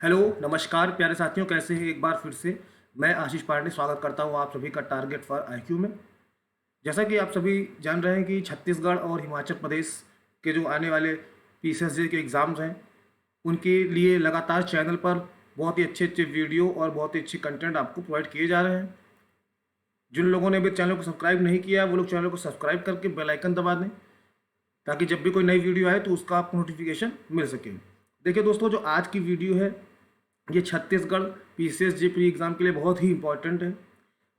Hello, नमस्कार प्यारे साथियों, कैसे हैं? एक बार फिर से मैं आशीष पांडे स्वागत करता हूं आप सभी का टारगेट फॉर आईक्यू में। जैसा कि आप सभी जान रहे हैं कि छत्तीसगढ़ और हिमाचल प्रदेश के जो आने वाले पीसीएसजे के एग्ज़ाम्स हैं, उनके लिए लगातार चैनल पर बहुत ही अच्छे-अच्छे वीडियो और बहुत ही अच्छी कंटेंट आपको प्रोवाइड किए जा रहे हैं। जिन लोगों ने अभी चैनल को सब्सक्राइब नहीं किया है, वो लोग चैनल को सब्सक्राइब करके बेल आइकन दबा दें, ताकि जब भी कोई नई वीडियो आए तो उसका आपको नोटिफिकेशन मिल सके। देखिए दोस्तों, जो आज की वीडियो है ये छत्तीसगढ़ पीसीएसजे प्री एग्ज़ाम के लिए बहुत ही इंपॉर्टेंट है।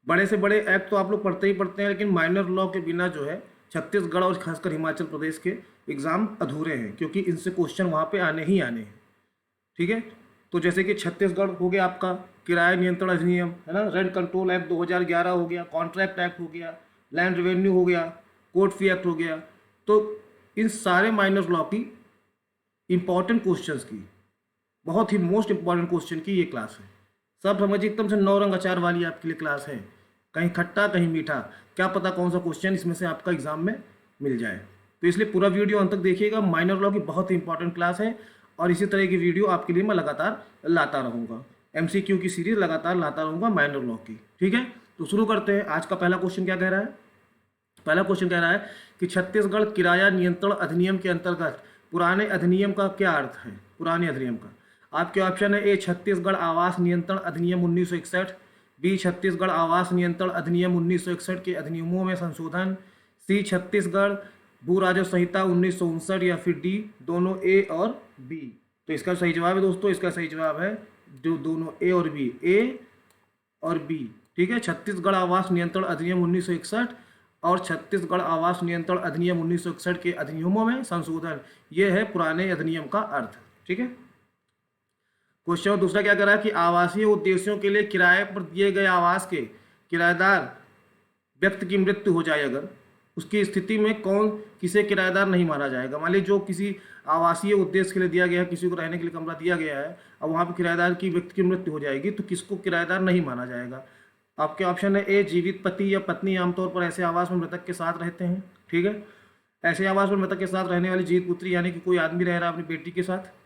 बड़े से बड़े एक्ट तो आप लोग पढ़ते ही पढ़ते हैं, लेकिन माइनर लॉ के बिना जो है छत्तीसगढ़ और खासकर हिमाचल प्रदेश के एग्ज़ाम अधूरे हैं, क्योंकि इनसे क्वेश्चन वहाँ पे आने ही आने हैं। ठीक है, तो जैसे कि छत्तीसगढ़ हो गया आपका किराया नियंत्रण अधिनियम, है ना, रेंट कंट्रोल एक्ट 2011 हो गया, कॉन्ट्रैक्ट एक्ट हो गया, लैंड रेवेन्यू हो गया, कोर्ट फी एक्ट हो गया। तो इन सारे माइनर लॉ की इंपॉर्टेंट क्वेश्चंस की, बहुत ही मोस्ट इंपॉर्टेंट क्वेश्चन की ये क्लास है। सब समझिए, एकदम से 9 रंग अचार वाली आपके लिए क्लास है। कहीं खट्टा कहीं मीठा, क्या पता कौन सा क्वेश्चन इसमें से आपका एग्जाम में मिल जाए। तो इसलिए पूरा वीडियो अंत तक देखिएगा। माइनर लॉ की बहुत ही इंपॉर्टेंट क्लास है और इसी तरह की वीडियो आपके लिए मैं लगातार लाता रहूँगा। एमसीक्यू की सीरीज लगातार लाता रहूँगा माइनर लॉ की। ठीक है, तो शुरू करते हैं। आज का पहला क्वेश्चन क्या कह रहा है? पहला क्वेश्चन कह रहा है कि छत्तीसगढ़ किराया नियंत्रण अधिनियम के अंतर्गत पुराने अधिनियम का क्या अर्थ है? पुराने अधिनियम का आपके ऑप्शन है: ए छत्तीसगढ़ आवास नियंत्रण अधिनियम 1961, बी छत्तीसगढ़ आवास नियंत्रण अधिनियम 1961 के अधिनियमों में संशोधन, सी छत्तीसगढ़ भू राजस्व संहिता 1959, या फिर डी दोनों ए और बी। तो इसका सही जवाब है दोस्तों, इसका सही जवाब है जो दोनों ए और बी, ए और बी। ठीक है, छत्तीसगढ़ आवास नियंत्रण अधिनियम 1961 और छत्तीसगढ़ आवास नियंत्रण अधिनियम 1961 के अधिनियमों में संशोधन, ये है पुराने अधिनियम का अर्थ। ठीक है, क्वेश्चन दूसरा क्या कर रहा है कि आवासीय उद्देश्यों के लिए किराए पर दिए गए आवास के किराएदार व्यक्ति की मृत्यु हो जाए अगर, उसकी स्थिति में कौन किसे किराएदार नहीं माना जाएगा? मान लीजिए जो किसी आवासीय उद्देश्य के लिए दिया गया है, किसी को रहने के लिए कमरा दिया गया है, अब वहाँ पर किराएदार की व्यक्ति की मृत्यु हो जाएगी, तो किसको किराएदार नहीं माना जाएगा? आपके ऑप्शन है: ए जीवित पति या पत्नी आमतौर पर ऐसे आवास में मृतक के साथ रहते हैं। ठीक है, ऐसे आवास में मृतक के साथ रहने वाली जीवित पुत्री, यानी कि कोई आदमी रह रहा है अपनी बेटी के साथ।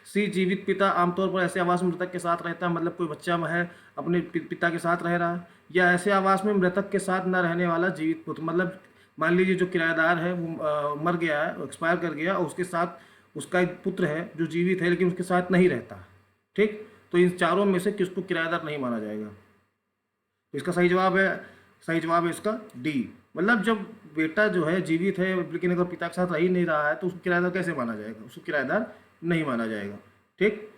सी जीवित पिता आमतौर पर ऐसे आवास में मृतक के साथ रहता है, मतलब कोई बच्चा है अपने पिता के साथ रह रहा है। या ऐसे आवास में मृतक के साथ न रहने वाला जीवित पुत्र, मतलब मान लीजिए जो किराएदार है वो मर गया है, एक्सपायर कर गया, और उसके साथ उसका एक पुत्र है जो जीवित है लेकिन उसके साथ नहीं रहता। ठीक, तो इन चारों में से किसको किराएदार नहीं माना जाएगा? तो इसका सही जवाब है, सही जवाब है इसका डी। मतलब जब बेटा जो है जीवित है लेकिन अगर पिता के साथ रह ही नहीं रहा है तो उसको किराएदार कैसे माना जाएगा? उसको किराएदार नहीं माना जाएगा। ठीक,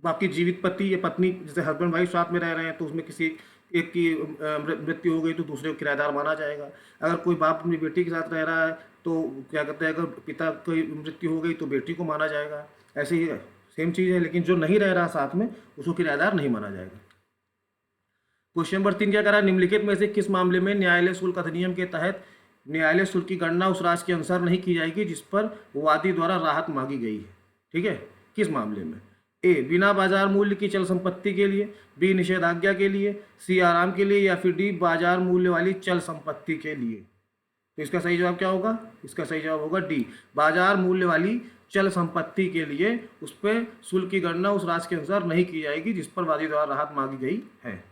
बाकी जीवित पति या पत्नी, जैसे हस्बैंड वाइफ साथ में रह रहे हैं तो उसमें किसी एक की मृत्यु हो गई तो दूसरे को किराएदार माना जाएगा। अगर कोई बाप अपनी बेटी के साथ रह रहा है तो क्या कहते हैं, अगर पिता की मृत्यु हो गई तो बेटी को माना जाएगा। ऐसे ही सेम चीज़ है, लेकिन जो नहीं रह रहा साथ में उसको किराएदार नहीं माना जाएगा। क्वेश्चन नंबर 3 क्या करा? निम्नलिखित में से किस मामले में न्यायालय शुल्क अधिनियम के तहत न्यायालय शुल्क की गणना उस राशि के अनुसार नहीं की जाएगी जिस पर वादी द्वारा राहत मांगी गई है? ठीक है, किस मामले में? ए बिना बाजार मूल्य की चल संपत्ति के लिए, बी निषेधाज्ञा के लिए, सी आराम के लिए, या फिर डी बाजार मूल्य वाली चल संपत्ति के लिए। तो इसका सही जवाब क्या होगा? इसका सही जवाब होगा डी, बाजार मूल्य वाली चल संपत्ति के लिए उस पर शुल्क की गणना उस राशि के अनुसार नहीं की जाएगी जिस पर वादी द्वारा राहत मांगी गई है।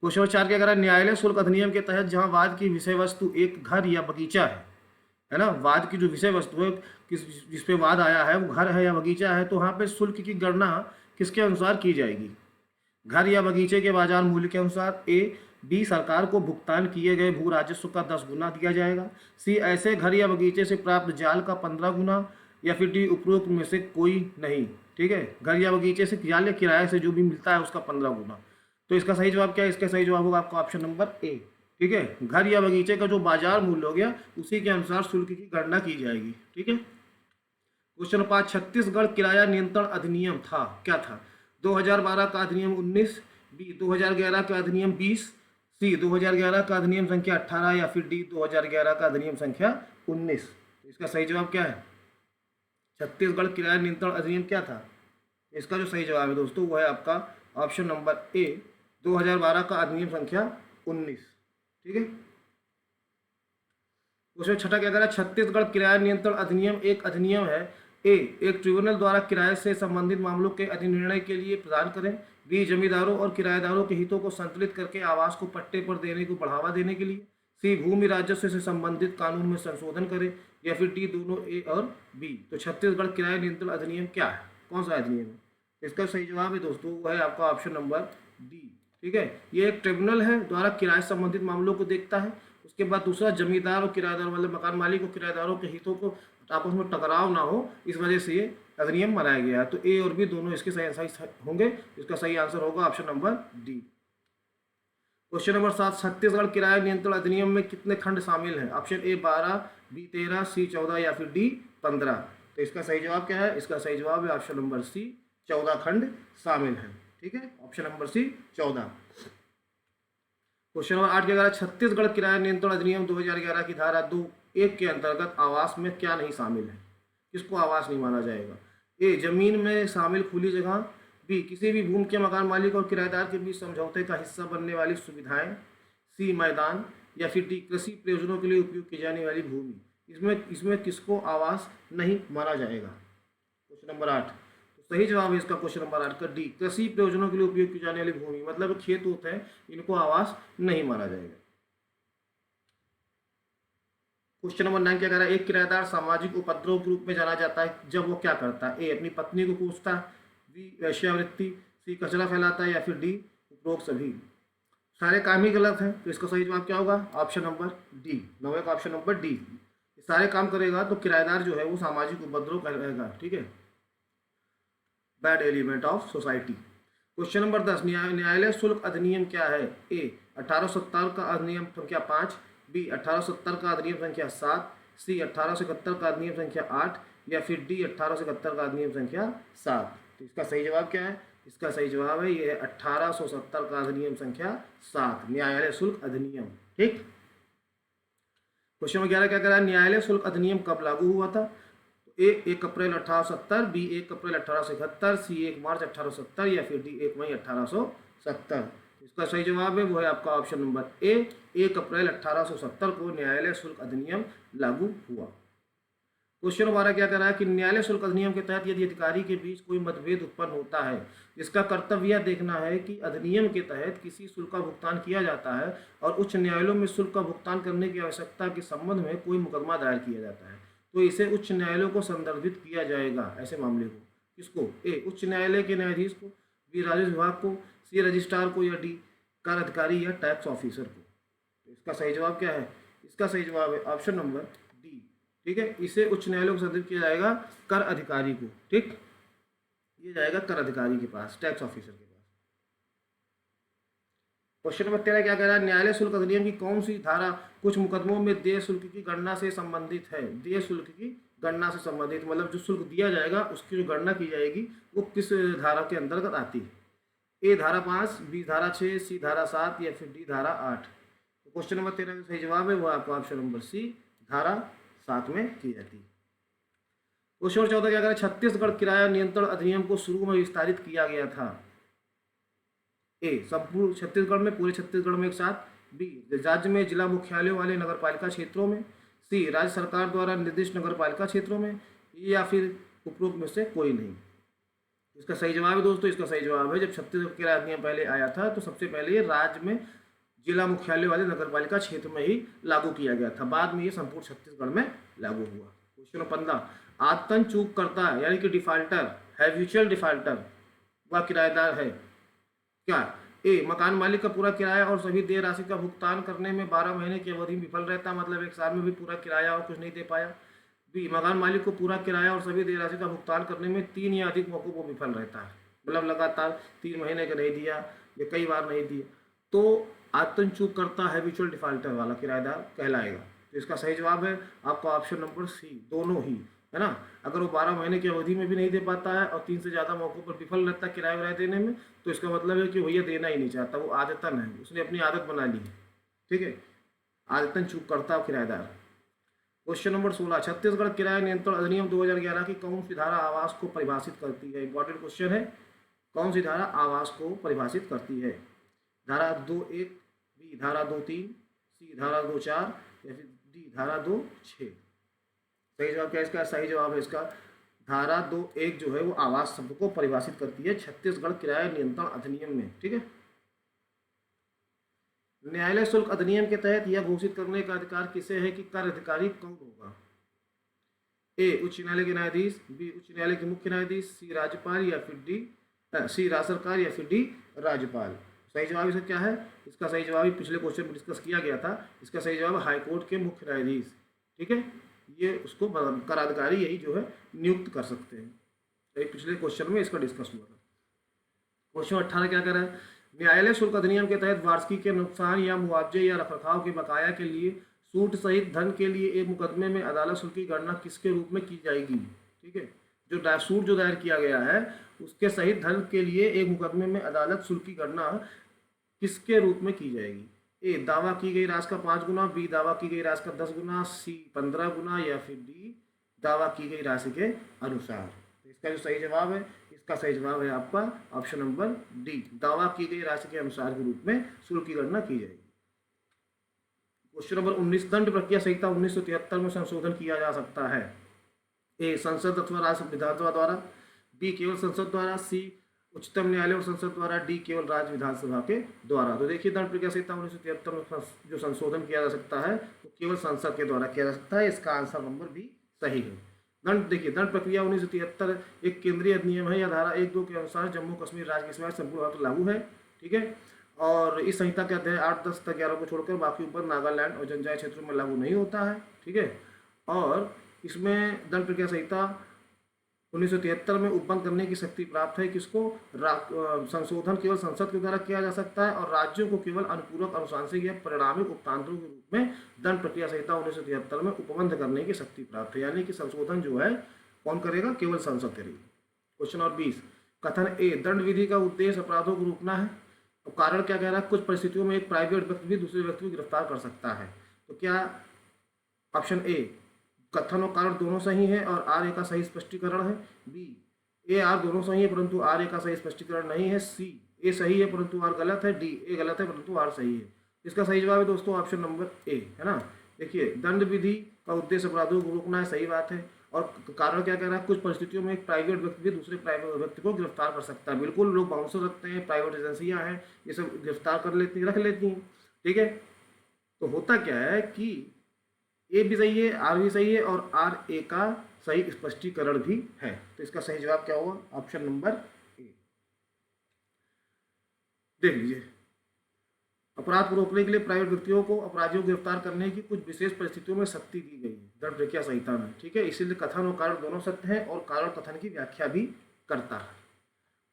क्वेश्चन नंबर 4 क्या करा? न्यायालय शुल्क अधिनियम के तहत जहां वाद की विषय वस्तु एक घर या बगीचा है ना, वाद की जो विषय वस्तु है जिस पे वाद आया है वो घर है या बगीचा है, तो वहाँ पे शुल्क की गणना किसके अनुसार की जाएगी? घर या बगीचे के बाजार मूल्य के अनुसार, ए बी सरकार को भुगतान किए गए भू राजस्व का 10 गुना दिया जाएगा, सी ऐसे घर या बगीचे से प्राप्त जाल का 15 गुना, या फिर डी उपरोक्त में से कोई नहीं। ठीक है, घर या बगीचे से जाल या किराए से जो भी मिलता है उसका 15 गुना। तो इसका सही जवाब क्या है? इसका सही जवाब होगा आपका ऑप्शन नंबर ए। ठीक है, घर या बगीचे का जो बाजार मूल्य हो गया उसी के अनुसार शुल्क की गणना की जाएगी। ठीक है, क्वेश्चन 5 छत्तीसगढ़ किराया नियंत्रण अधिनियम था, क्या था? 2012 का अधिनियम 19, बी 2011 का अधिनियम 20, सी 2011 का अधिनियम संख्या 18, या फिर डी 2011 का अधिनियम संख्या 19। इसका सही जवाब क्या है? छत्तीसगढ़ किराया नियंत्रण अधिनियम क्या था? इसका जो सही जवाब है दोस्तों वो है आपका ऑप्शन नंबर ए, 2012 का अधिनियम संख्या 19। ठीक है, क्वेश्चन छठा क्या कह रहा है? छत्तीसगढ़ किराया नियंत्रण अधिनियम एक अधिनियम है ए एक ट्रिब्यूनल द्वारा किराए से संबंधित मामलों के अधिनिर्णय के लिए प्रदान करें। बी जमींदारों और किराएदारों के हितों को संतुलित करके आवास को पट्टे पर देने को बढ़ावा देने के लिए। सी भूमि राजस्व से संबंधित कानून में संशोधन करें। या फिर डी दोनों ए और बी। तो छत्तीसगढ़ किराया नियंत्रण अधिनियम क्या है, कौन सा अधिनियम है? इसका सही जवाब है दोस्तों वो है आपका ऑप्शन नंबर डी। ठीक है, ये एक ट्रिब्यूनल है द्वारा किराए से संबंधित मामलों को देखता है। उसके बाद दूसरा जमींदार और किराएदार मतलब मकान मालिक और किराएदारों के हितों को आपस में टकराव ना हो, इस वजह से ये अधिनियम बनाया गया है। तो ए और बी दोनों इसके सही होंगे। इसका सही आंसर होगा option number D. Question number 7, Chhattisgarh किराया नियंत्रण अधिनियम में कितने खंड शामिल हैं? ऑप्शन ए 12, बी 13, सी 14 या फिर डी 15। तो इसका सही जवाब क्या है? इसका सही जवाब है ऑप्शन नंबर सी, 14 खंड शामिल है। ठीक है, option number C 14। Question number 8 के अगर छत्तीसगढ़ किराया नियंत्रण अधिनियम 2011 की धारा 2(1) के अंतर्गत आवास में क्या नहीं शामिल है? किसको आवास नहीं माना जाएगा? ए जमीन में शामिल खुली जगह, बी किसी भी भूमि के मकान मालिक और किराएदार के बीच समझौते का हिस्सा बनने वाली सुविधाएं, सी मैदान, या फिर डी कृषि प्रयोजनों के लिए उपयोग की जाने वाली भूमि। इसमें किसको आवास नहीं माना जाएगा? Question number 8। तो सही जवाब है इसका क्वेश्चन नंबर 8 का डी, कृषि प्रयोजनों के लिए उपयोग की जाने वाली भूमि, मतलब खेत होते हैं, इनको आवास नहीं माना जाएगा। क्वेश्चन नंबर 9 क्या कह रहा है? एक किराएदार सामाजिक उपद्रव के रूप में जाना जाता है जब वो क्या करता है? ए अपनी पत्नी को कोसता है, बी वेश्यावृत्ति, सी कचरा फैलाता है, या फिर डी उपरोक्त सभी। सारे काम ही गलत हैं, तो इसका सही जवाब क्या होगा? ऑप्शन नंबर डी, 9 का ऑप्शन नंबर डी। सारे काम करेगा तो किराएदार जो है वो सामाजिक उपद्रव करेगा। ठीक है, bad element of society. Question number 10, न्यायालय शुल्क अधिनियम क्या है? ए 1870 का अधिनियम संख्या 5, बी 1870 का अधिनियम संख्या 7, सी 1871 का अधिनियम संख्या 8, या फिर डी 1871 का अधिनियम संख्या 7। तो इसका सही जवाब क्या है? इसका सही जवाब है ये 1870 का अधिनियम संख्या 7, न्यायालय शुल्क अधिनियम। ठीक, क्वेश्चन नंबर 11 क्या कह रहा है? न्यायालय शुल्क अधिनियम कब लागू हुआ था? ए 1 अप्रैल 1870, बी 1 अप्रैल 1871, सी 1 मार्च 1870, या फिर डी 1 मई 1870। इसका सही जवाब है वो है आपका ऑप्शन नंबर ए, 1 अप्रैल 1870 को न्यायालय शुल्क अधिनियम लागू हुआ। क्वेश्चन 12 क्या कह रहा है कि न्यायालय शुल्क अधिनियम के तहत यदि अधिकारी के बीच कोई मतभेद उत्पन्न होता है, इसका कर्तव्य यह देखना है कि अधिनियम के तहत किसी शुल्क का भुगतान किया जाता है और उच्च न्यायालयों में शुल्क का भुगतान करने की आवश्यकता के संबंध में कोई मुकदमा दायर किया जाता है, तो इसे उच्च न्यायालयों को संदर्भित किया जाएगा। ऐसे मामले को किसको? ए उच्च न्यायालय के न्यायाधीश को, बी राजस्व विभाग को, सी रजिस्ट्रार को, या डी कर अधिकारी या टैक्स ऑफिसर को। तो इसका सही जवाब क्या है? इसका सही जवाब है ऑप्शन नंबर डी। ठीक है, इसे उच्च न्यायालय को संदर्भित किया जाएगा कर अधिकारी को। ठीक, ये जाएगा कर अधिकारी के पास, टैक्स ऑफिसर के पास। क्वेश्चन नंबर 13 क्या कह रहा है? न्यायालय शुल्क अधिनियम की कौन सी धारा कुछ मुकदमों में देय शुल्क की गणना से संबंधित है? देय शुल्क की गणना से संबंधित मतलब जो शुल्क दिया जाएगा उसकी जो गणना की जाएगी वो किस धारा के अंतर्गत आती है? ए धारा 5, बी धारा 6, सी धारा 7, या फिर डी धारा 8। तो क्वेश्चन नंबर 13 का सही जवाब है वो आपका ऑप्शन नंबर सी, धारा 7 में की जाती है। क्वेश्चन नंबर 14 क्या कह रहा है? छत्तीसगढ़ किराया नियंत्रण अधिनियम को शुरू में विस्तारित किया गया था। ए संपूर्ण छत्तीसगढ़ में, पूरे छत्तीसगढ़ में एक साथ, बी राज्य में जिला मुख्यालयों वाले नगरपालिका क्षेत्रों में, सी राज्य सरकार द्वारा निर्दिष्ट नगरपालिका क्षेत्रों में, या फिर उपरोक्त में से कोई नहीं। इसका सही जवाब है दोस्तों, इसका सही जवाब है जब छत्तीसगढ़ किराया अधिनियम पहले आया था तो सबसे पहले ये राज्य में जिला मुख्यालय वाले नगरपालिका क्षेत्र में ही लागू किया गया था, बाद में ये संपूर्ण छत्तीसगढ़ में लागू हुआ। क्वेश्चन नंबर 15, आदतन चूक करता है यानी कि डिफाल्टर, हैबिचुअल डिफाल्टर वह किराएदार है क्या? ए मकान मालिक का पूरा किराया और सभी देय राशि का भुगतान करने में 12 महीने की अवधि में विफल रहता, मतलब एक साल में भी पूरा किराया और कुछ नहीं दे पाया। बी मकान मालिक को पूरा किराया और सभी देय राशि का भुगतान करने में 3 या अधिक मौकों पर विफल रहता है, मतलब लगातार 3 महीने का नहीं दिया या कई बार नहीं दिया, तो आदतन चूक करता हैबिचुअल डिफाल्टर वाला किराएदार कहलाएगा। तो इसका सही जवाब है आपका ऑप्शन नंबर सी, दोनों ही, है ना। अगर वो 12 महीने की अवधि में भी नहीं दे पाता है और 3 से ज़्यादा मौक़ों पर विफल रहता है किराया विराया देने में, तो इसका मतलब है कि भैया देना ही नहीं चाहता, वो आदतन है, उसने अपनी आदत बना ली है। ठीक है, आदतन चूक करता किराएदार। क्वेश्चन नंबर 16, छत्तीसगढ़ किराया नियंत्रण अधिनियम 2011 की कौन सी धारा आवास को परिभाषित करती है? इंपॉर्टेंट क्वेश्चन है, कौन सी धारा आवास को परिभाषित करती है? धारा 2(1), बी धारा 2(3), सी धारा 2(4), या फिर डी धारा 2(6। सही जवाब क्या है इसका? सही जवाब है इसका धारा 2(1) जो है वो आवास शब्द को परिभाषित करती है छत्तीसगढ़ किराया नियंत्रण अधिनियम में। ठीक है, न्यायालय शुल्क अधिनियम के तहत यह घोषित करने का अधिकार किसे है कि कर अधिकारी कौन होगा? ए उच्च न्यायालय के न्यायाधीश, बी उच्च न्यायालय के मुख्य न्यायाधीश, सी राज्यपाल या फिर डी सी राज्य सरकार या फिर डी राज्यपाल। सही जवाब इसका क्या है? इसका सही जवाब पिछले क्वेश्चन में डिस्कस किया गया था। इसका सही जवाब हाईकोर्ट के मुख्य न्यायाधीश। ठीक है, ये उसको कर अधिकारी यही जो है नियुक्त कर सकते हैं। पिछले क्वेश्चन में इसका डिस्कस हुआ था। क्वेश्चन 18 क्या कर रहा है? न्यायालय शुल्क अधिनियम के तहत वार्षिकी के नुकसान या मुआवजे या रखरखाव के बकाया के लिए सूट सहित धन के लिए एक मुकदमे में अदालत शुल्क की गणना किसके रूप में की जाएगी? ठीक है, जो सूट जो दायर किया गया है उसके सहित धन के लिए एक मुकदमे में अदालत शुल्क की गणना किसके रूप में की जाएगी? ए दावा की गई राशि का 5 गुना, बी दावा की गई राशि का 10 गुना, सी 15 गुना या फिर डी दावा की गई राशि के अनुसार। इसका जो सही जवाब है, इसका सही जवाब है आपका ऑप्शन नंबर डी, दावा की गई राशि के अनुसार के रूप में शुल्क की गणना की जाएगी। क्वेश्चन नंबर 19, दंड प्रक्रिया संहिता 1973 में संशोधन किया जा सकता है? ए संसद अथवा राज्य विधानसभा द्वारा, बी केवल संसद द्वारा, सी उच्चतम न्यायालय और संसद द्वारा, डी केवल राज्य विधानसभा के द्वारा। तो देखिए दंड प्रक्रिया संहिता 1973 में जो संशोधन किया जा सकता है वो केवल संसद के द्वारा किया जा सकता है। इसका आंसर नंबर बी सही है। दंड देखिए, दंड प्रक्रिया 1973 एक केंद्रीय अधिनियम है या धारा 1(2) के अनुसार जम्मू कश्मीर राज्य के सिवाय संपूर्ण भारत लागू है। ठीक है, और इस संहिता के अध्याय 8, 10 तक 11 को छोड़कर बाकी ऊपर नागालैंड और जनजातीय क्षेत्रों में लागू नहीं होता है। ठीक है, और इसमें दंड प्रक्रिया संहिता 1973 में उपबंध करने की शक्ति प्राप्त है किसको? संशोधन केवल संसद के द्वारा किया जा सकता है और राज्यों को केवल अनुपूरक, अनुशांसिक या परिणामिक उपतांत्रों के रूप में दंड प्रक्रिया संहिता 1973 में उपबंध करने की शक्ति प्राप्त है। यानी कि संशोधन जो है कौन करेगा? केवल संसद करेगी। क्वेश्चन और 20, कथन ए दंड विधि का उद्देश्य अपराधों को रोकना है। तो कारण क्या कह रहा है? कुछ परिस्थितियों में एक प्राइवेट व्यक्ति भी दूसरे व्यक्ति को गिरफ्तार कर सकता है। तो क्या ऑप्शन ए कथन और कारण दोनों सही है और आर ए का सही स्पष्टीकरण है, बी ए आर दोनों सही है परंतु आर ए का सही स्पष्टीकरण नहीं है, सी ए सही है परंतु आर गलत है, डी ए गलत है परंतु आर सही है। इसका सही जवाब है दोस्तों ऑप्शन नंबर ए, है ना। देखिए दंड विधि का उद्देश्य अपराधों को रोकना है, सही बात है। और कारण क्या कह रहा है? कुछ परिस्थितियों में एक प्राइवेट व्यक्ति भी दूसरे प्राइवेट व्यक्ति को गिरफ्तार कर सकता है। बिल्कुल, लोग बाउंसर रखते हैं, प्राइवेट एजेंसियां हैं, ये सब गिरफ्तार कर लेती रख लेती हैं। ठीक है, तो होता क्या है कि ए भी सही है, आर भी सही है और आर ए का सही स्पष्टीकरण भी है। तो इसका सही जवाब क्या होगा? Option number A. देख लीजिए, अपराध को रोकने के लिए प्राइवेट व्यक्तियों को अपराधियों को गिरफ्तार करने की कुछ विशेष परिस्थितियों में शक्ति दी गई है दंड प्रक्रिया संहिता में। ठीक है, इसीलिए कथन और कारण दोनों सत्य हैं और कारण कथन की व्याख्या भी करता है।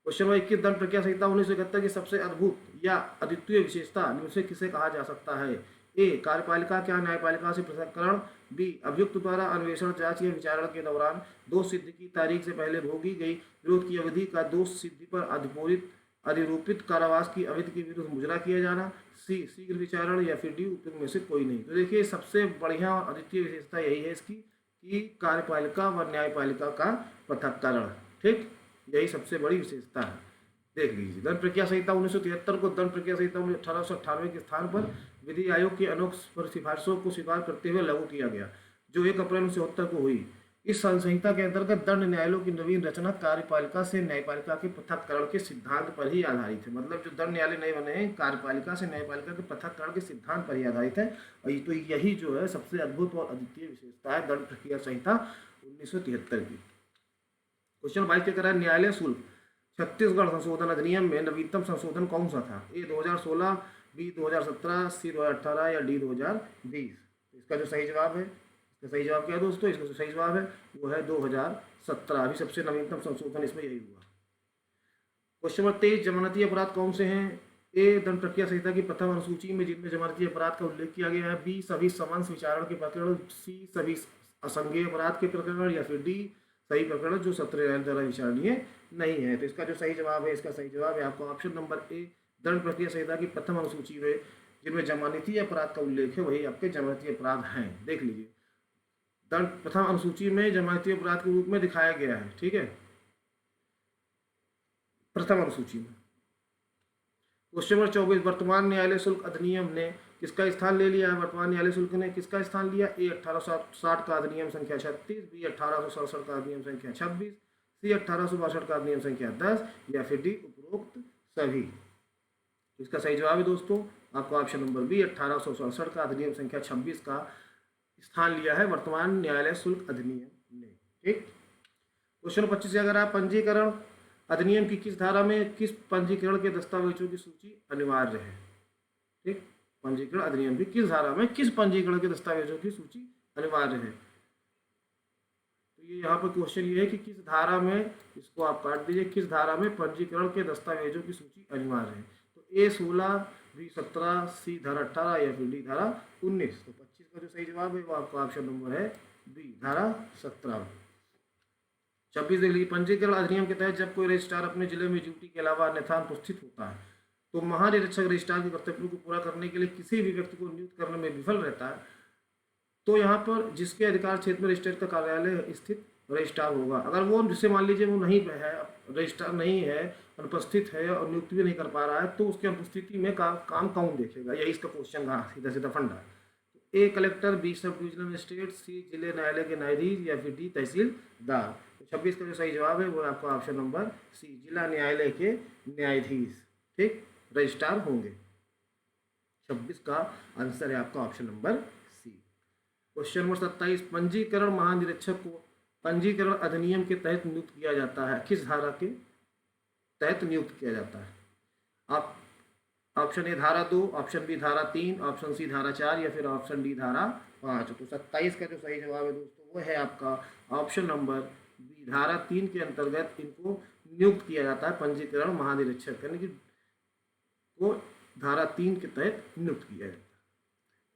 क्वेश्चन नंबर 21, दंड प्रक्रिया संहिता 1971 की सबसे अद्भुत या अद्वितीय विशेषता निम्न से किसे कहा जा सकता है? ए कार्यपालिका क्या न्यायपालिका से पृथक्करण, बी अभियुक्त द्वारा अन्वेषण, जांच या विचारण के दौरान दोष सिद्धि की तारीख से पहले भोगी गई विरोध की अवधि का दोष सिद्धि पर अधिरूपित कारावास की अवधि के विरुद्ध मुजरा किया जाना, सी शीघ्र विचारण या फिर डी उपयुक्त में से कोई नहीं। तो देखिए सबसे बढ़िया और अद्वितीय विशेषता यही है इसकी कि कार्यपालिका व न्यायपालिका का पृथक्करण। ठीक, यही सबसे बड़ी विशेषता है। देख लीजिए, दंड प्रक्रिया संहिता 1973 को दंड प्रक्रिया संहिता 1898 के स्थान पर विधि आयोग की अनोख सिफारिशों को स्वीकार करते हुए लागू किया गया, जो 1 अप्रैल 1970 को हुई। इस संहिता के अंतर्गत दंड न्यायालयों की नवीन रचना कार्यपालिका से न्यायपालिका के पृथक्करण के सिद्धांत पर ही आधारित है। मतलब जो दंड न्यायालय नए बने हैं कार्यपालिका से न्यायपालिका के पृथक्करण के सिद्धांत पर ही आधारित है। और तो यही जो है सबसे अद्भुत और अद्वितीय विशेषता है दंड प्रक्रिया संहिता 1973 की। क्वेश्चन 22 क्या कह रहा है? न्यायालय शुल्क छत्तीसगढ़ संशोधन अधिनियम में नवीनतम संशोधन कौन सा था? ए 2016, बी 2017, सी 2018 या डी 2020। इसका जो सही जवाब है, इसका सही जवाब क्या है दोस्तों? इसका जो सही जवाब है वो है 2017। अभी सबसे नवीनतम संशोधन इसमें यही हुआ। क्वेश्चन नंबर 23, जमानती अपराध कौन से हैं? ए दंड प्रक्रिया संहिता की प्रथम अनुसूची में जिनमें जमानती अपराध का उल्लेख किया गया है, बी सभी समन्स विचारण के प्रकरण, सी सभी असंज्ञेय अपराध के प्रकरण या फिर डी सही प्रकरण जो सत्र न्यायालय द्वारा विचारणीय नहीं है। तो इसका जो सही जवाब है, इसका सही जवाब है आपका ऑप्शन नंबर ए, दंड प्रक्रिया संहिता की प्रथम अनुसूची में जिनमें जमानती अपराध का उल्लेख है वही आपके जमानती अपराध हैं। देख लीजिए, दंड प्रथम अनुसूची में जमानती अपराध के रूप में दिखाया गया है। ठीक है, प्रथम अनुसूची में। क्वेश्चन नंबर 24, वर्तमान न्यायालय शुल्क अधिनियम ने किसका स्थान ले लिया है वर्तमान न्यायालय शुल्क ने? किसका स्थान लिया? ए 1860 का अधिनियम संख्या 36, बी 1867 का अधिनियम संख्या 26, सी 1862 का अधिनियम संख्या 10 या फिर डी उपरोक्त सभी। इसका सही जवाब है दोस्तों आपको ऑप्शन नंबर बी 1867 का अधिनियम संख्या 26 का स्थान लिया है वर्तमान न्यायालय शुल्क अधिनियम ने। ठीक, क्वेश्चन 25 से अगर आप पंजीकरण अधिनियम की किस धारा में किस पंजीकरण के दस्तावेजों की सूची अनिवार्य है? ठीक, पंजीकरण अधिनियम की किस धारा में किस पंजीकरण के दस्तावेजों की सूची अनिवार्य है? तो ये यहाँ पर क्वेश्चन ये है कि किस धारा में, इसको आप काट दीजिए, किस धारा में पंजीकरण के दस्तावेजों की सूची अनिवार्य है? तो ए 16, बी 17, सी धारा 18 या फिर डी धारा 19। तो 25 का जो सही जवाब है वो आपका ऑप्शन नंबर है बी धारा 17। 26 देख लीजिए, पंजीकरण अधिनियम के तहत जब कोई रजिस्ट्रार अपने जिले में ड्यूटी के अलावा अन्यथा अनुपस्थित होता है तो महानिरीक्षक रजिस्ट्रार के कर्तव्यों को पूरा करने के लिए किसी भी व्यक्ति को नियुक्त करने में विफल रहता है तो यहाँ पर जिसके अधिकार क्षेत्र में रजिस्ट्रार का कार्यालय स्थित रजिस्ट्रार होगा। अगर वो जिससे मान लीजिए वो नहीं है, रजिस्ट्रार नहीं है, अनुपस्थित है और नियुक्ति भी नहीं कर पा रहा है तो उसकी अनुपस्थिति में काम कौन देखेगा? यही इसका क्वेश्चन का सीधा सीधा फंडा। A collector, B sub divisional magistrate, C जिले न्यायालय के न्यायाधीश या फिर डी तहसीलदार। तो 26 का जो सही जवाब है वो आपका ऑप्शन नंबर सी जिला न्यायालय के न्यायाधीश, ठीक, रजिस्ट्रार होंगे। 26 का आंसर है आपका option number C. Question number 27, पंजीकरण महानिरीक्षक को पंजीकरण अधिनियम के तहत नियुक्त किया जाता है, किस धारा के तहत नियुक्त किया जाता है? आप ऑप्शन ए धारा 2, ऑप्शन बी धारा 3, ऑप्शन सी धारा 4 या फिर ऑप्शन डी धारा 5। तो 27 का जो सही जवाब है दोस्तों वो है आपका ऑप्शन नंबर बी धारा 3 के अंतर्गत इनको नियुक्त किया जाता है पंजीकरण महानिरीक्षक, यानी कि को धारा 3 के तहत नियुक्त किया जाता है।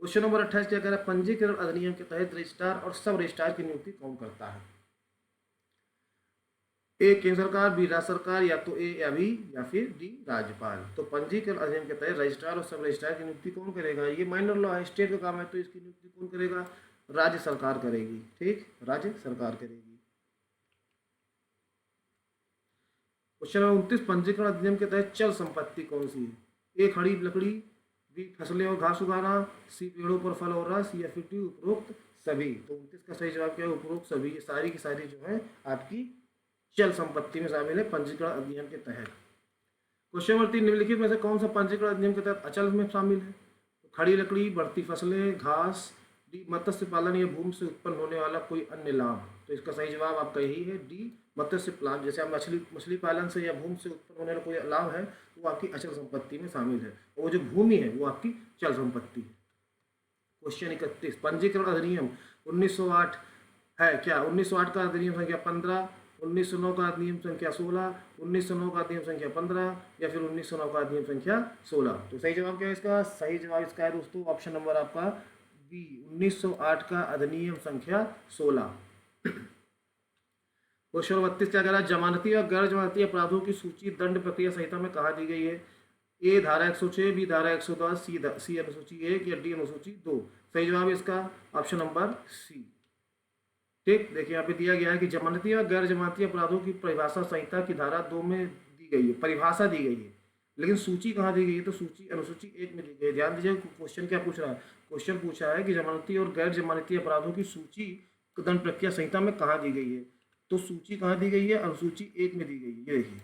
क्वेश्चन नंबर 28 क्या कह रहा है? पंजीकरण अधिनियम के तहत रजिस्ट्रार और सब रजिस्ट्रार की नियुक्ति कौन करता है? ए केंद्र सरकार, बी राज्य सरकार, या तो ए या बी या फिर डी राज्यपाल। तो पंजीकरण अधिनियम के तहत रजिस्ट्रार और सब रजिस्ट्रार की नियुक्ति कौन करेगा? ये माइनर लॉ है, स्टेट का काम है, तो इसकी नियुक्ति कौन करेगा? राज्य सरकार करेगी, ठीक, राज्य सरकार करेगी। क्वेश्चन नंबर 29, पंजीकरण अधिनियम के तहत चल संपत्ति कौन सी है? ए खड़ी लकड़ी, बी फसलें और घास उगाना, सी पेड़ों पर फल और रस, या फिर डी उपरोक्त सभी। तो 29 का सही जवाब क्या है? उपरोक्त सभी। ये सारी की सारी जो है आपकी चल संपत्ति में शामिल है पंजीकरण अधिनियम के तहत। क्वेश्चन नंबर 3, निम्नलिखित में से कौन सा पंजीकरण अधिनियम के तहत अचल में शामिल है? तो खड़ी लकड़ी, बढ़ती फसलें, घास, डी मत्स्य पालन या भूमि से उत्पन्न होने वाला कोई अन्य लाभ। तो इसका सही जवाब आपका यही है, डी मत्स्य पालन। जैसे आप मछली पालन से या भूमि से उत्पन्न होने वाला कोई लाभ है वो आपकी अचल संपत्ति में शामिल है, और वो जो भूमि है वो आपकी चल संपत्ति है। क्वेश्चन 31, पंजीकरण अधिनियम 1908 है क्या? 1908 का अधिनियम संख्या 15, 1909 का अधिनियम संख्या 16, 1909 का अधिनियम संख्या 15 या फिर 1909 का अधिनियम संख्या 16। तो सही जवाब क्या है इसका? सही जवाब इसका है दोस्तों ऑप्शन नंबर आपका बी 1908 का अधिनियम संख्या 16। क्वेश्चन 32 क्या कह रहा है? जमानती और गैर जमानती अपराधों की सूची दंड प्रक्रिया संहिता में कहाँ दी गई है? ए धारा 106, बी धारा 110, सी अनुसूची 1 या डी अनुसूची 2। सही जवाब है इसका ऑप्शन नंबर सी, ठीक। देखिए यहाँ पे दिया गया है कि जमानती और गैर जमानती अपराधों की परिभाषा संहिता की धारा 2 में दी गई है, परिभाषा दी गई है, लेकिन सूची कहाँ दी गई है? तो सूची अनुसूची 1 में दी गई है। ध्यान दीजिए क्वेश्चन क्या पूछ रहा है? क्वेश्चन पूछा है कि जमानती और गैर जमानती अपराधों की सूची दंड प्रक्रिया संहिता में कहाँ दी गई है? तो सूची कहाँ दी गई है? अनुसूची 1 में दी गई है, ये देखिए।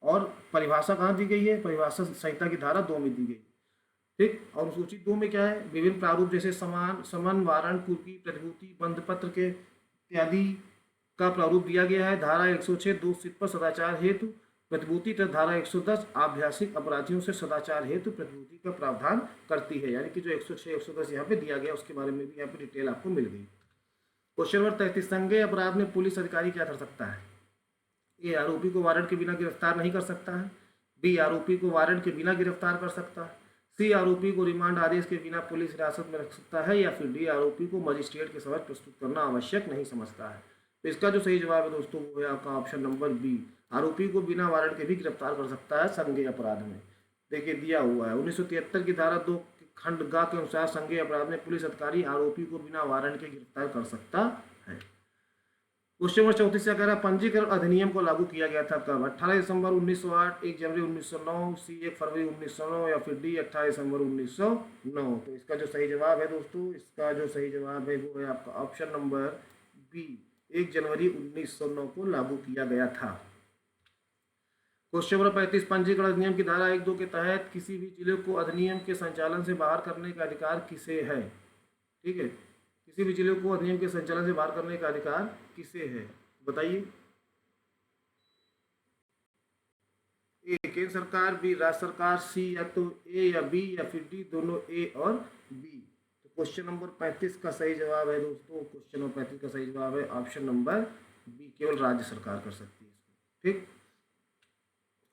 और परिभाषा कहाँ दी गई है? परिभाषा संहिता की धारा 2 में दी गई, ठीक। और अनुसूची 2 में क्या है? विभिन्न प्रारूप जैसे समन, वारंट, कुर्की, प्रतिभूति, बंधपत्र के इत्यादि का प्रारूप दिया गया है। धारा 106 दोषित पर सदाचार हेतु प्रतिभूति तथा धारा 110 आभ्यासिक अपराधियों से सदाचार हेतु प्रतिभूति का प्रावधान करती है। यानी कि जो 106 110 यहाँ पे दिया गया उसके बारे में भी यहाँ पे डिटेल आपको मिल गई। क्वेश्चन नंबर 33, संज्ञेय अपराध में पुलिस अधिकारी क्या कर सकता है? ए आरोपी को वारंट के बिना गिरफ्तार नहीं कर सकता है, बी आरोपी को वारंट के बिना गिरफ्तार कर सकता है, सी आरोपी को रिमांड आदेश के बिना पुलिस हिरासत में रख सकता है, या फिर डी आरोपी को मजिस्ट्रेट के समक्ष प्रस्तुत करना आवश्यक नहीं समझता है। तो इसका जो सही जवाब है दोस्तों वो है आपका ऑप्शन नंबर बी, आरोपी को बिना वारंट के भी गिरफ्तार कर सकता है संज्ञेय अपराध में। देखिए दिया हुआ है 1973 की धारा 2 खंड ग के अनुसार संज्ञेय अपराध में पुलिस अधिकारी आरोपी को बिना वारंट के गिरफ्तार कर सकता है। क्वेश्चन नंबर 34 क्या कह रहा है, पंजीकरण अधिनियम को लागू किया गया था कब? 18 दिसंबर 1908, 1 जनवरी 1909, सी 1 फरवरी 1909 या फिर डी 28 दिसंबर 1909। तो इसका जो सही जवाब है दोस्तों, इसका जो सही जवाब है वो है आपका ऑप्शन नंबर बी, 1 जनवरी 1909 को लागू किया गया था। क्वेश्चन नंबर 35, पंजीकरण अधिनियम की धारा 1-2 के तहत किसी भी जिले को अधिनियम के संचालन से बाहर करने का अधिकार किसे है? ठीक है, किसी भी जिले को अधिनियम के संचालन से बाहर करने का अधिकार किसे है, बताइए। ए केंद्र सरकार, बी राज्य सरकार, सी या तो ए या बी या फिर डी दोनों ए और बी। तो क्वेश्चन नंबर 35 का सही जवाब है दोस्तों, क्वेश्चन नंबर 35 का सही जवाब है ऑप्शन नंबर बी, केवल राज्य सरकार कर सकती है इसको। ठीक।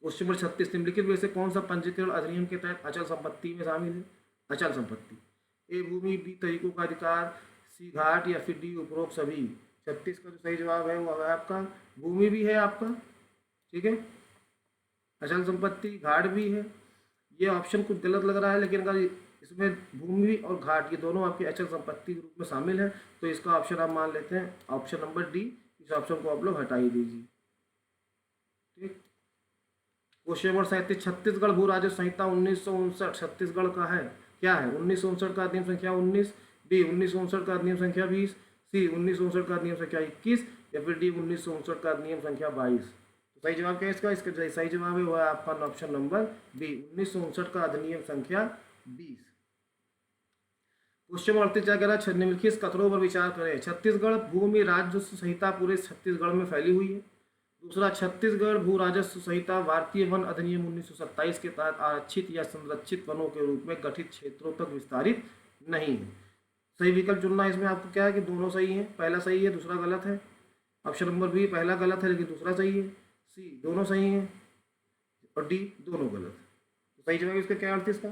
क्वेश्चन नंबर 36, निम्नलिखित में से कौन सा पंजीकरण अधिनियम के तहत अचल संपत्ति में शामिल है? अचल संपत्ति, ए भूमि, बी तरीकों का अधिकार, सी घाट या फिर डी उपरोक्त सभी। 36 का जो सही जवाब है वो है आपका भूमि भी है आपका, ठीक है, अचल संपत्ति, घाट भी है। ये ऑप्शन कुछ गलत लग रहा है, लेकिन अगर इसमें भूमि और घाट ये दोनों आपकी अचल संपत्ति के रूप में शामिल है तो इसका ऑप्शन आप मान लेते हैं ऑप्शन नंबर डी। इस ऑप्शन को आप लोग हटा ही दीजिए। ठीक। क्वेश्चन नंबर 37, छत्तीसगढ़ भू राजस्व संहिता 1959 छत्तीसगढ़ का है, क्या है? 1959 का अधिनियम संख्या 19, बी 1959 का अधिनियम संख्या 20, सी 1959 का अधिनियम संख्या 21 या फिर डी 1959 का अधिनियम संख्या 22। तो सही जवाब क्या है इसका? इसका सही जवाब है वो है आपका ऑप्शन नंबर बी, 1959 का अधिनियम संख्या 20। क्वेश्चन नंबर 38 क्या कह रहा है, निम्नलिखित कथनों पर विचार करें। छत्तीसगढ़ भूमि राजस्व संहिता पूरे छत्तीसगढ़ में फैली हुई है। दूसरा, छत्तीसगढ़ भू राजस्व संहिता भारतीय वन अधिनियम 1927 के तहत आरक्षित या संरक्षित वनों के रूप में गठित क्षेत्रों तक विस्तारित नहीं है। सही विकल्प चुनना है इसमें आपको, क्या है कि दोनों सही है, पहला सही है दूसरा गलत है। ऑप्शन नंबर बी, पहला गलत है लेकिन दूसरा सही है, सी दोनों सही है और डी दोनों गलत। तो सही जवाब इसका क्या है? 38 का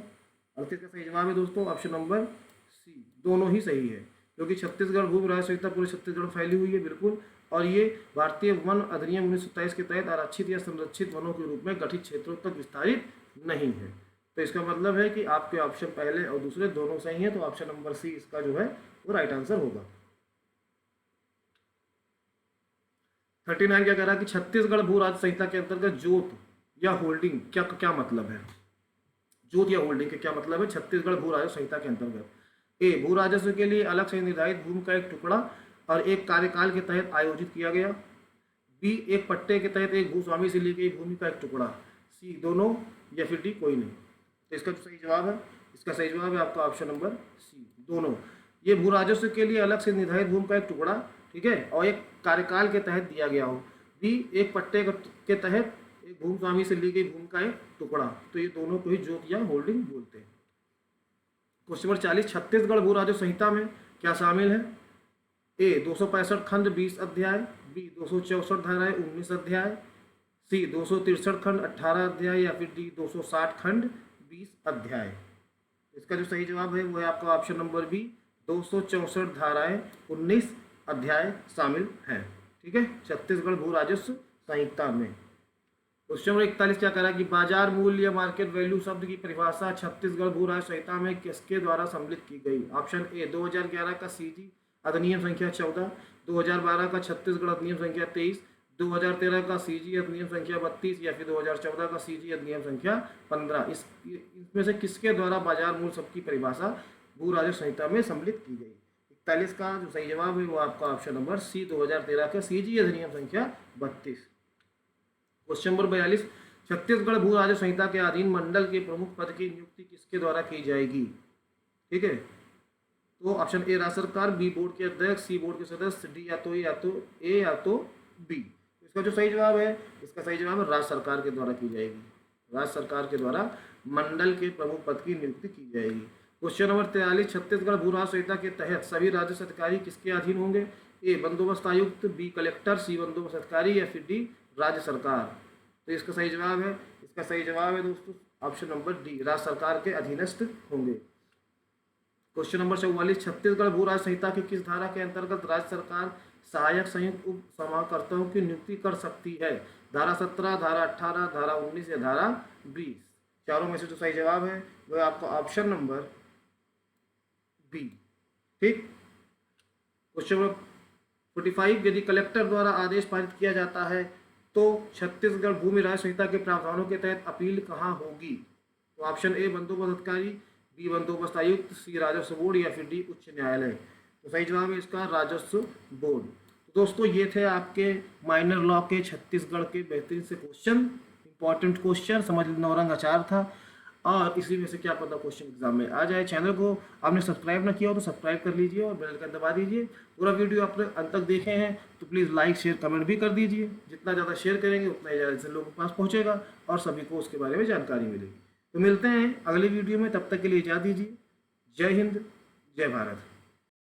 38 का सही जवाब है दोस्तों ऑप्शन नंबर सी, दोनों ही सही है, क्योंकि छत्तीसगढ़ भू राजस्व संहिता पूरे छत्तीसगढ़ में फैली हुई है बिल्कुल, और ये भारतीय वन अधिनियम 1927 के तहत आरक्षित या संरक्षित वनों के रूप में गठित क्षेत्रों तक विस्तारित नहीं है। तो इसका मतलब है कि आपके ऑप्शन पहले और दूसरे दोनों सही हैं, तो ऑप्शन नंबर सी इसका जो है वो राइट आंसर होगा। 39 क्या कह रहा है कि छत्तीसगढ़ भू राजस्व संहिता के अंतर्गत जोत या होल्डिंग क्या क्या मतलब है? जोत या होल्डिंग के क्या मतलब है छत्तीसगढ़ भू राजस्व संहिता के अंतर्गत? ए भू राजस्व के लिए अलग से निर्धारित भूमि का एक टुकड़ा और एक कार्यकाल के तहत आयोजित किया गया। बी एक पट्टे के तहत एक भूस्वामी से ली गई भूमि का एक टुकड़ा। सी दोनों या फिर डी कोई नहीं। तो इसका जो सही जवाब है, इसका सही जवाब है आपका ऑप्शन नंबर सी, दोनों। ये भू राजस्व के लिए अलग से निर्धारित भूमि का एक टुकड़ा, ठीक है, और एक कार्यकाल के तहत दिया गया हो। बी एक पट्टे के तहत एक भूस्वामी से ली गई भूमि का एक टुकड़ा। तो ये दोनों को ही जोत या होल्डिंग बोलते हैं। क्वेश्चन नंबर 40, छत्तीसगढ़ भू राजस्व संहिता में क्या शामिल है? ए 265 खंड 20 अध्याय, बी 264 धाराएं 19 अध्याय, सी 263 खंड 18 अध्याय या फिर डी 260 खंड 20 अध्याय। इसका जो सही जवाब है वो है आपका ऑप्शन नंबर बी, 264 धाराएं 19 अध्याय शामिल हैं, ठीक है, छत्तीसगढ़ भू राजस्व संहिता में। क्वेश्चन नंबर 41 क्या कह रहा है कि बाजार मूल्य या मार्केट वैल्यू शब्द की परिभाषा छत्तीसगढ़ भू राजस्व संहिता में किसके द्वारा सम्मिलित की गई? ऑप्शन ए 2011 का सीजी अधिनियम संख्या 14, 2012 का छत्तीसगढ़ अधिनियम संख्या 23, 2013 का सीजी अधिनियम संख्या 32 या फिर 2014 का सीजी अधिनियम संख्या 15। इसमें से किसके द्वारा बाजार मूल्य शब्द की परिभाषा भू राजस्व संहिता में सम्मिलित की गई? 41 का जो सही जवाब है वो आपका ऑप्शन नंबर सी, 2013 का सीजी अधिनियम संख्या 32। क्वेश्चन नंबर 42, छत्तीसगढ़ भू राजस्व संहिता के अधीन मंडल के प्रमुख पद की नियुक्ति किसके द्वारा की जाएगी? ठीक है, तो ऑप्शन ए राज्य सरकार, बी बोर्ड के अध्यक्ष, सी बोर्ड के सदस्य, डी या तो ए या तो बी। इसका जो सही जवाब है, इसका सही जवाब है राज्य सरकार के द्वारा की जाएगी। राज्य सरकार के द्वारा मंडल के प्रमुख पद की नियुक्ति की जाएगी। क्वेश्चन नंबर 43, छत्तीसगढ़ भू राजस्व संहिता के तहत सभी राजस्व अधिकारी किसके अधीन होंगे? ए बंदोबस्त आयुक्त, बी कलेक्टर, सी बंदोबस्त अधिकारी या फिर डी राज्य सरकार। तो इसका सही जवाब है, इसका सही जवाब है दोस्तों ऑप्शन नंबर डी, राज्य सरकार के अधीनस्थ होंगे। क्वेश्चन नंबर 44, छत्तीसगढ़ भू राजस्व संहिता की किस धारा के अंतर्गत राज्य सरकार सहायक संयुक्त उप समाहर्ताओं की नियुक्ति कर सकती है? धारा 17, धारा 18, धारा 19 या धारा 20? चारों में से जो सही जवाब है वह आपका ऑप्शन नंबर बी, ठीक। क्वेश्चन नंबर 45 यदि कलेक्टर द्वारा आदेश पारित किया जाता है तो छत्तीसगढ़ भूमि राज संहिता के प्रावधानों के तहत अपील कहाँ होगी? तो ऑप्शन ए बंदोबस्त अधिकारी, बी बंदोबस्त आयुक्त, सी राजस्व बोर्ड या फिर डी उच्च न्यायालय। तो सही जवाब है इसका राजस्व बोर्ड। तो दोस्तों ये थे आपके माइनर लॉ के छत्तीसगढ़ के बेहतरीन से क्वेश्चन, इंपॉर्टेंट क्वेश्चन, समझ नौरंग अचार था और इसी में से क्या पता क्वेश्चन एग्जाम में आ जाए। चैनल को आपने सब्सक्राइब ना किया हो तो सब्सक्राइब कर लीजिए और बेल आइकन दबा दीजिए। पूरा वीडियो आपने अंत तक देखे हैं तो प्लीज़ लाइक शेयर कमेंट भी कर दीजिए। जितना ज़्यादा शेयर करेंगे उतना ही ज़्यादा से लोगों के पास पहुँचेगा और सभी को उसके बारे में जानकारी मिलेगी। तो मिलते हैं अगले वीडियो में, तब तक के लिए इजाज़त दीजिए। जय हिंद, जय भारत।